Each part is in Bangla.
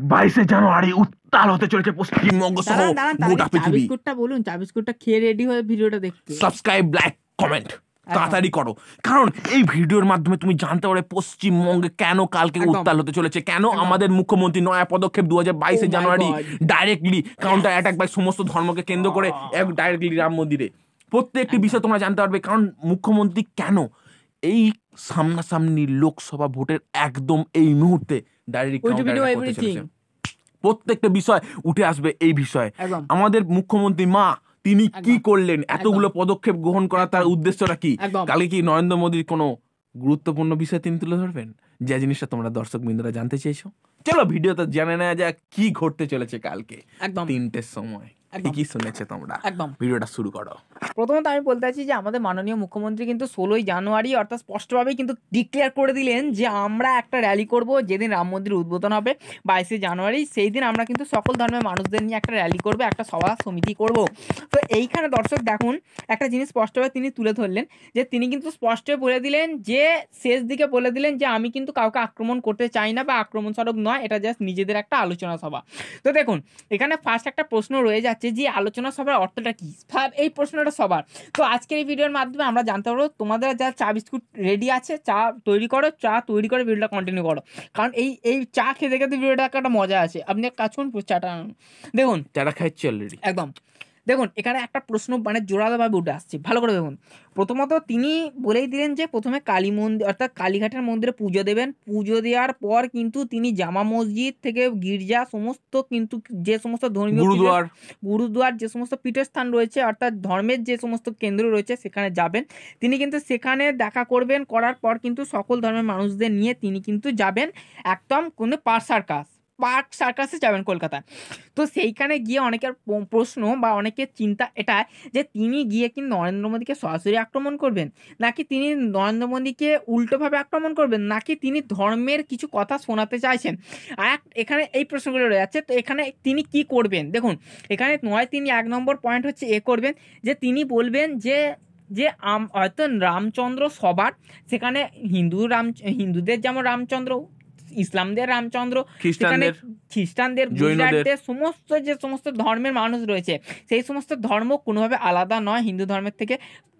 22শে জানুয়ারি উত্তাল হতে চলেছে পশ্চিমবঙ্গ সহ গোটা পৃথিবী। বিস্কুটটা বলুন, চা বিস্কুটটা খেয়ে রেডি হয়ে ভিডিওটা দেখতে সাবস্ক্রাইব, লাইক, কমেন্ট তাড়াতাড়ি করো, কারণ এই ভিডিওর মাধ্যমে তুমি জানতে পারবে পশ্চিমবঙ্গে কেন কালকে উত্তাল হতে চলেছে, কেন আমাদের মুখ্যমন্ত্রী নয়া পদক্ষেপ 22শে জানুয়ারি ডাইরেক্টলি কাউন্টার অ্যাটাক বাই সমস্ত ধর্মকে কেন্দ্র করে ডাইরেক্টলি রাম মন্দিরে। প্রত্যেকটি বিষয় তোমরা জানতে পারবে, কারণ মুখ্যমন্ত্রী কেন এই সামনাসামনি লোকসভা ভোটের একদম এই মুহূর্তে ডাইরেক্ট প্রত্যেকটা বিষয় উঠে আসবে এই বিষয়ে। আমাদের মুখ্যমন্ত্রী মা তিনি কি করলেন, এতগুলো পদক্ষেপ গ্রহণ করা তার উদ্দেশ্যটা কি, কালকে কি নরেন্দ্র মোদীর কোনো গুরুত্বপূর্ণ বিষয় তিনি তুলে ধরবেন, যে জিনিসটা তোমরা দর্শক বিন্দুরা জানতে চাইছো। চলো ভিডিওতে জেনে নেওয়া যাক কি ঘটতে চলেছে কালকে 3টের সময়। কি শুনেছে তোমরা, ভিডিওটা শুরু করো। প্রথমত আমি বলতে চাইছি যে আমাদের মাননীয় মুখ্যমন্ত্রী কিন্তু 16ই জানুয়ারি অর্থাৎ স্পষ্টভাবেই কিন্তু ডিক্লেয়ার করে দিলেন যে আমরা একটা র্যালি করব যেদিন রাম মন্দির উদ্বোধন হবে 22শে জানুয়ারি। সেই দিন আমরা কিন্তু সকল ধর্মের মানুষদের নিয়ে একটা র্যালি করব, একটা সভা সমিতি করব। তো এইখানে দর্শক দেখুন একটা জিনিস স্পষ্টভাবে তিনি তুলে ধরলেন যে তিনি কিন্তু স্পষ্ট বলে দিলেন যে শেষ দিকে বলে দিলেন যে আমি কিন্তু কাউকে আক্রমণ করতে চাই না বা আক্রমণ স্বরূপ নয়, এটা জাস্ট নিজেদের একটা আলোচনা সভা। তো দেখুন এখানে ফার্স্ট একটা প্রশ্ন রয়ে যাচ্ছে যে আলোচনা সভার অর্থটা কি, এই প্রশ্নটা সবার। তো আজকের এই ভিডিওর মাধ্যমে আমরা জানতে পারবো তোমাদের যা চা বিস্কুট রেডি আছে, চা তৈরি করো, চা তৈরি করে ভিডিওটা কন্টিনিউ করো, কারণ এই চা খেতে খেতে ভিডিওটা একটা মজা আছে। আপনি এক কাজ করুন, চাটা দেখুন, চাটা খাচ্ছি অলরেডি। একদম দেখুন এখানে একটা প্রশ্ন মানে জোরালোভাবে উঠে আসছে, ভালো করে দেখুন। প্রথমত তিনি বলেই দিলেন যে প্রথমে কালী মন্দির অর্থাৎ কালীঘাটের মন্দিরে পুজো দেবেন, পুজো দেওয়ার পর কিন্তু তিনি জামা মসজিদ থেকে গির্জা সমস্ত কিন্তু যে সমস্ত ধর্মীয় গুরুদুয়ার যে সমস্ত পীঠস্থান রয়েছে অর্থাৎ ধর্মের যে সমস্ত কেন্দ্র রয়েছে সেখানে যাবেন। তিনি কিন্তু সেখানে দেখা করবেন, করার পর কিন্তু সকল ধর্মের মানুষদের নিয়ে তিনি কিন্তু যাবেন একদম কোনো পার্ক সার্কাসে যাবেন কলকাতায়। তো সেইখানে গিয়ে অনেকের প্রশ্ন বা অনেকের চিন্তা এটা যে তিনি গিয়ে কি নরেন্দ্র মোদীকে সরাসরি আক্রমণ করবেন, নাকি তিনি নরেন্দ্র মোদীকে উল্টোভাবে আক্রমণ করবেন, নাকি তিনি ধর্মের কিছু কথা শোনাতে চাইছেন। আর এখানে এই প্রশ্নগুলো রয়ে যাচ্ছে। তো এখানে তিনি কি করবেন দেখুন, এখানে তিনি 1 নম্বর পয়েন্ট হচ্ছে করবেন যে তিনি বলবেন যে হয়তো রামচন্দ্র সবার, সেখানে হিন্দুদের যেমন রামচন্দ্র, ইসলামদের রামচন্দ্র, খ্রিস্টানদের, গুজরাটদের যে সমস্ত ধর্মের মানুষ রয়েছে সেই সমস্ত ধর্ম কোনোভাবে আলাদা নয় হিন্দু ধর্মের থেকে।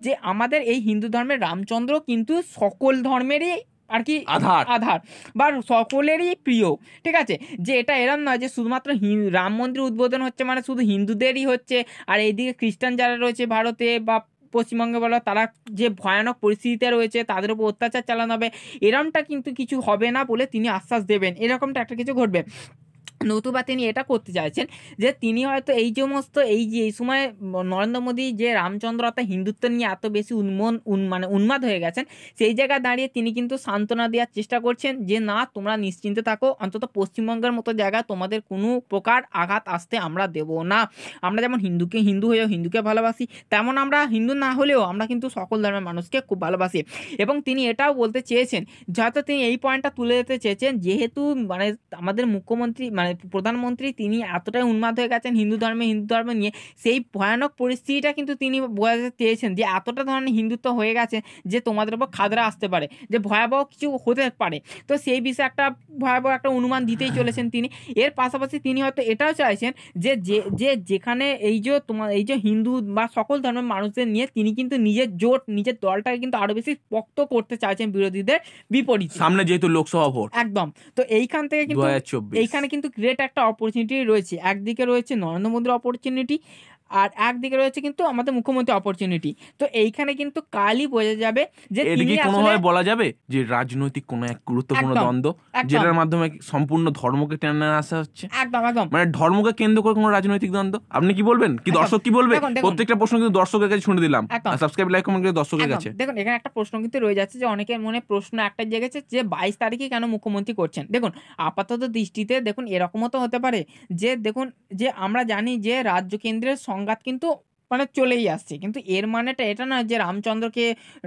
যে আমাদের এই হিন্দু ধর্মের রামচন্দ্র কিন্তু সকল ধর্মেরই আর কি আধার বা সকলেরই প্রিয়, ঠিক আছে। যে এটা এরম নয় যে শুধুমাত্র রাম মন্দির উদ্বোধন হচ্ছে মানে শুধু হিন্দুদেরই হচ্ছে, আর এইদিকে খ্রিস্টান যারা রয়েছে ভারতে বা পশ্চিমবঙ্গে বলো তারা যে ভয়ানক পরিস্থিতিতে রয়েছে তাদের উপর অত্যাচার চালানো হবে, এরমটা কিন্তু কিছু হবে না বলে তিনি আশ্বাস দেবেন, এরকমটা একটা কিছু ঘটবে। নতুবা তিনি এটা করতে চাইছেন যে তিনি হয়তো এই সময় নরেন্দ্র মোদী যে রামচন্দ্র অর্থাৎ হিন্দুত্ব নিয়ে এত বেশি উন্মাদ হয়ে গেছেন, সেই জায়গায় দাঁড়িয়ে তিনি কিন্তু সান্ত্বনা দেওয়ার চেষ্টা করছেন যে না তোমরা নিশ্চিন্তে থাকো, অন্তত পশ্চিমবঙ্গের মতো জায়গায় তোমাদের কোনো প্রকার আঘাত আসতে আমরা দেব না। আমরা যেমন হিন্দু হয়েও হিন্দুকে ভালোবাসি, তেমন আমরা হিন্দু না হলেও আমরা কিন্তু সকল ধর্মের মানুষকে খুব ভালোবাসি। এবং তিনি এটাও বলতে চেয়েছেন, হয়তো তিনি এই পয়েন্টটা তুলে দিতে চেয়েছেন, যেহেতু মানে আমাদের মুখ্যমন্ত্রী প্রধানমন্ত্রী তিনি এতটাই উন্মাদ হয়ে গেছেন হিন্দু ধর্মে নিয়ে, সেই ভয়ানক পরিস্থিতিটা কিন্তু তিনি বোঝাতে চেয়েছেন যে এতটা ধরনের হিন্দুত্ব হয়ে গেছে যে তোমাদের উপর খাদরা আসতে পারে, যে ভয়াবহ কিছু হতে পারে। তো সেই বিষয়ে একটা ভয়াবহ একটা অনুমান দিতেই চলেছেন তিনি। এর পাশাপাশি তিনি হয়তো এটাও চাইছেন যে যেখানে এই যে হিন্দু বা সকল ধর্মের মানুষদের নিয়ে তিনি কিন্তু নিজের দলটাকে কিন্তু আরো বেশি পক্ত করতে চাইছেন বিরোধীদের বিপরীতে, সামনে যেহেতু লোকসভা ভোট একদম। তো এইখান থেকে কিন্তু এইখানে কিন্তু গ্রেট একটা অপরচুনিটি রয়েছে। একদিকে রয়েছে নরেন্দ্র মোদীর অপরচুনিটি, আর একদিকে রয়েছে কিন্তু আমাদের মুখ্যমন্ত্রী অপরচুনিটি। তো এইখানে কিন্তু কালই বোঝা যাবে যে তিনি কোনোভাবে বলা যাবে যে রাজনৈতিক কোনো এক গুরুত্বপূর্ণ দ্বন্দ্ব যেটার মাধ্যমে সম্পূর্ণ ধর্মকে টেনে আসা হচ্ছে, একদম মানে ধর্মকে কেন্দ্র করে কোনো রাজনৈতিক দ্বন্দ্ব। আপনি কি বলবেন, কি দর্শক কি বলবে? প্রত্যেকটা প্রশ্ন কিন্তু দর্শকের কাছে শুনে দিলাম, সাবস্ক্রাইব লাইক কমেন্ট করে দর্শকের কাছে। দেখুন এখানে একটা প্রশ্ন কিন্তু রয়ে যাচ্ছে যে অনেকের মনে প্রশ্ন একটা জেগেছে যে 22 তারিখে কেন মুখ্যমন্ত্রী করছেন। দেখুন আপাতত দৃষ্টিতে দেখুন এরকমও তো হতে পারে যে দেখুন যে আমরা জানি যে রাজ্য কেন্দ্রের সংঘাত কিন্তু মানে চলেই আসছে। কিন্তু এর মানেটা এটা না যে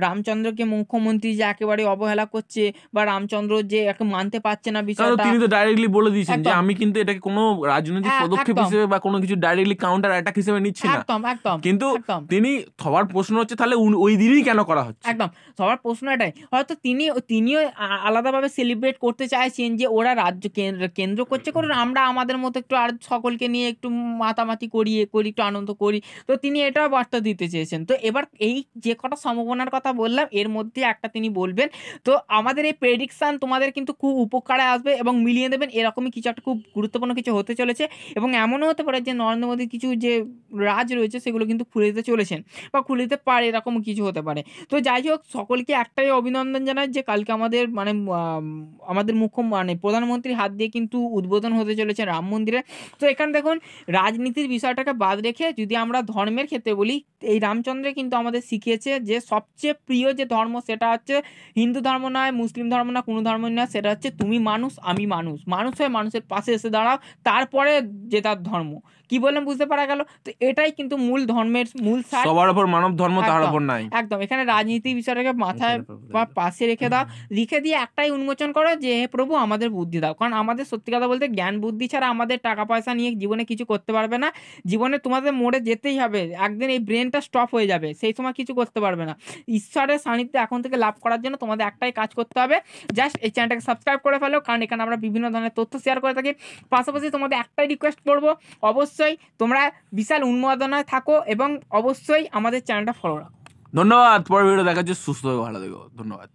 রামচন্দ্রকে মুখ্যমন্ত্রী যে একেবারে অবহেলা করছে বা রামচন্দ্র যে মানতে পারছে না বিষয়টা। তিনি তো ডাইরেক্টলি বলে দিয়েছেন যে একদম। আমি কিন্তু এটাকে কোনো রাজনৈতিক পদক্ষেপ একদম। হিসেবে বা কোনো কিছু ডাইরেক্টলি কাউন্টার অ্যাটাক হিসেবে নিচ্ছি না। একদম। কিন্তু তিনি সবার প্রশ্ন হচ্ছে তাহলে ওই দিনই কেন করা হচ্ছে? একদম। সবার প্রশ্ন এটাই। হয়তো তিনিও আলাদাভাবে সেলিব্রেট করতে চাইছেন যে ওরা রাজ্য কেন্দ্র করছে করুন, আমরা আমাদের মতো একটু আর সকলকে নিয়ে একটু মাতামাতি করি, করি, একটু আনন্দ করি। তো তিনি এটাও বার্তা দিতে চেয়েছেন। তো এবার এই যে কটা সম্ভাবনার কথা বললাম এর মধ্যে একটা তিনি বলবেন। তো আমাদের এই প্রেডিকশন তোমাদের কিন্তু খুব উপকারে আসবে এবং মিলিয়ে দেবেন। এরকমই কিছু একটা খুব গুরুত্বপূর্ণ কিছু হতে চলেছে এবং এমনও হতে পারে যে নরেন্দ্র মোদীর কিছু যে রাজ রয়েছে সেগুলো কিন্তু খুলে দিতে চলেছেন বা খুলে দিতে পারে, এরকম কিছু হতে পারে। তো যাই হোক, সকলকে একটাই অভিনন্দন জানাই যে কালকে আমাদের আমাদের প্রধানমন্ত্রীর হাত দিয়ে কিন্তু উদ্বোধন হতে চলেছে রাম মন্দিরে। তো এখানে দেখুন, রাজনীতির বিষয়টাকে বাদ রেখে যদি আমরা ধর্মের ক্ষেত্রে বলি, এই রামচন্দ্র কিন্তু আমাদের শিখিয়েছে যে সবচেয়ে প্রিয় যে ধর্ম সেটা হচ্ছে হিন্দু ধর্ম নয়, মুসলিম ধর্ম না, কোনো ধর্ম নয়, সেটা হচ্ছে তুমি মানুষ আমি মানুষ, মানুষ হয়ে মানুষের পাশে এসে দাঁড়াও, তারপরে যে তার ধর্ম। কি বললাম বুঝতে পারা গেল? তো এটাই কিন্তু মূল ধর্মের মূল সার। সবার উপর মানব ধর্ম, তার উপর নাই। একদম। এখানে রাজনীতি বিষয়টাকে মাথায় বা পাশে রেখে দাও, লিখে দিয়ে একটাই উন্মোচন করো যে হে প্রভু আমাদের বুদ্ধি দাও। কারণ আমাদের সত্যি কথা বলতে জ্ঞান বুদ্ধি ছাড়া আমাদের টাকা পয়সা নিয়ে জীবনে কিছু করতে পারবে না। জীবনে তোমাদের মোড়ে যেতেই হবে, একদিন এই ব্রেনটা স্টপ হয়ে যাবে, সেই সময় কিছু করতে পারবে না। ঈশ্বরের সান্নিধ্য এখন থেকে লাভ করার জন্য তোমাদের একটাই কাজ করতে হবে, জাস্ট এই চ্যানেলটাকে সাবস্ক্রাইব করে ফেলো, কারণ এখানে আমরা বিভিন্ন ধরনের তথ্য শেয়ার করে থাকি। পাশাপাশি তোমাদের একটাই রিকোয়েস্ট করবো, অবশ্যই তোমরা বিশাল উন্মাদনায় থাকো এবং অবশ্যই আমাদের চ্যানেলটা ফলো রাখো। ধন্যবাদ। পরের ভিডিও দেখার জন্য সুস্থ হয়ে ভালো থেকো। ধন্যবাদ।